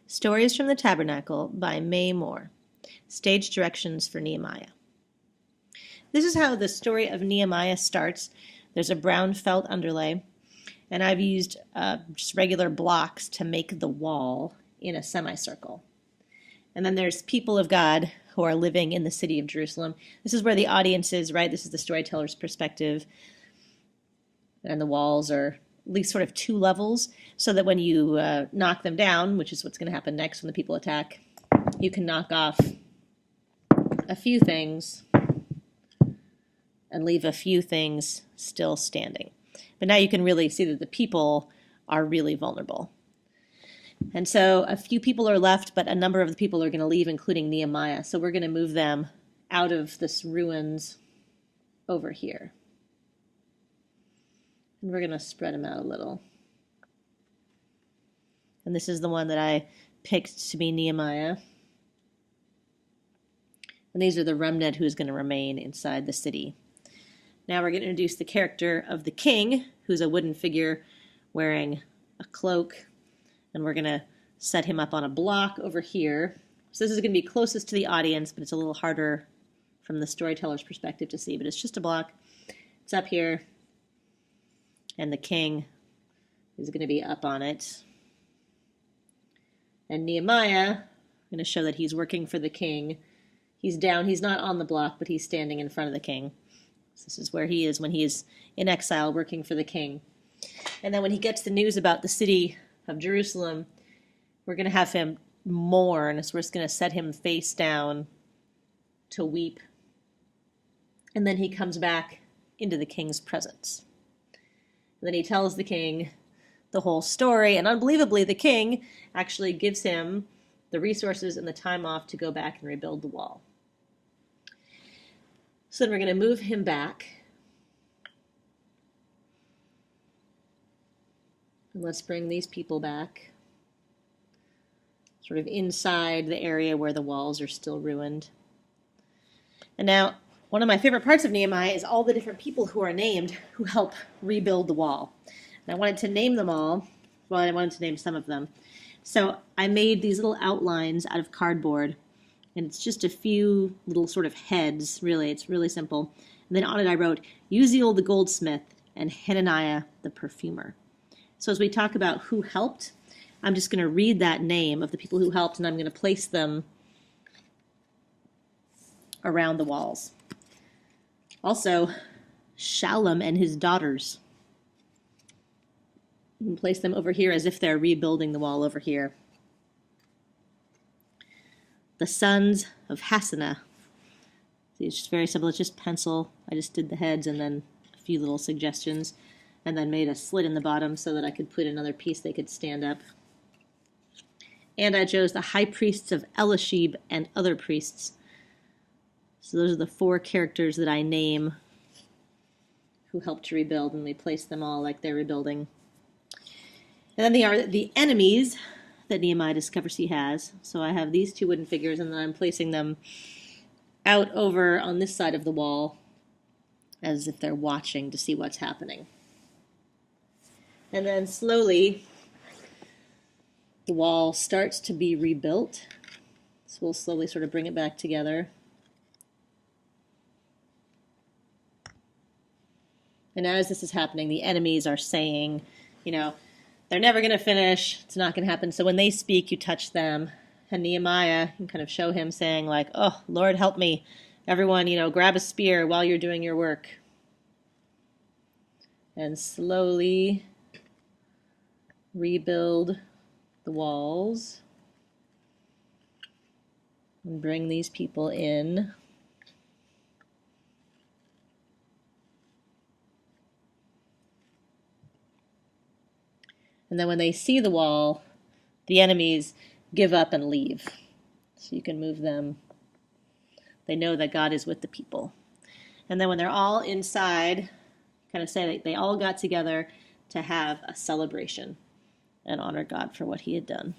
Stories from the Tabernacle by May Moore. Stage directions for Nehemiah. This is how the story of Nehemiah starts. There's a brown felt underlay, and I've used just regular blocks to make the wall in a semicircle. And then there's people of God who are living in the city of Jerusalem. This is where the audience is, right? This is the storyteller's perspective. And the walls are at least sort of two levels, so that when you knock them down, which is what's going to happen next when the people attack, you can knock off a few things and leave a few things still standing. But now you can really see that the people are really vulnerable. And so a few people are left, but a number of the people are going to leave, including Nehemiah. So we're going to move them out of this ruins over here. And we're going to spread them out a little. And this is the one that I picked to be Nehemiah. And these are the remnant who's going to remain inside the city. Now we're going to introduce the character of the king, who's a wooden figure wearing a cloak. And we're going to set him up on a block over here. So this is going to be closest to the audience, but it's a little harder from the storyteller's perspective to see. But it's just a block. It's up here. And the king is going to be up on it. And Nehemiah, I'm going to show that he's working for the king. He's down. He's not on the block, but he's standing in front of the king. So this is where he is when he is in exile working for the king. And then when he gets the news about the city of Jerusalem, we're going to have him mourn. So we're just going to set him face down to weep. And then he comes back into the king's presence. And then he tells the king the whole story, and unbelievably, the king actually gives him the resources and the time off to go back and rebuild the wall. So then we're going to move him back. And let's bring these people back, sort of inside the area where the walls are still ruined. And now, one of my favorite parts of Nehemiah is all the different people who are named who help rebuild the wall. And I wanted to name them all. Well, I wanted to name some of them. So I made these little outlines out of cardboard. And it's just a few little sort of heads, really. It's really simple. And then on it I wrote, Uziel the goldsmith and Hananiah the perfumer. So as we talk about who helped, I'm just going to read that name of the people who helped, and I'm going to place them around the walls. Also, Shallum and his daughters. You can place them over here as if they're rebuilding the wall over here. The sons of Hassanah. See, it's just very simple. It's just pencil. I just did the heads and then a few little suggestions, and then made a slit in the bottom so that I could put another piece they could stand up. And I chose the high priests of Elishib and other priests. So those are the four characters that I name who helped to rebuild, and we place them all like they're rebuilding. And then they are the enemies that Nehemiah discovers he has. So I have these two wooden figures, and then I'm placing them out over on this side of the wall as if they're watching to see what's happening. And then slowly the wall starts to be rebuilt. So we'll slowly sort of bring it back together. And as this is happening, the enemies are saying, they're never going to finish. It's not going to happen. So when they speak, you touch them. And Nehemiah, you kind of show him saying like, oh, Lord, help me. Everyone, grab a spear while you're doing your work. And slowly rebuild the walls. And bring these people in. And then when they see the wall, the enemies give up and leave. So you can move them. They know that God is with the people. And then when they're all inside, kind of say that they all got together to have a celebration and honor God for what he had done.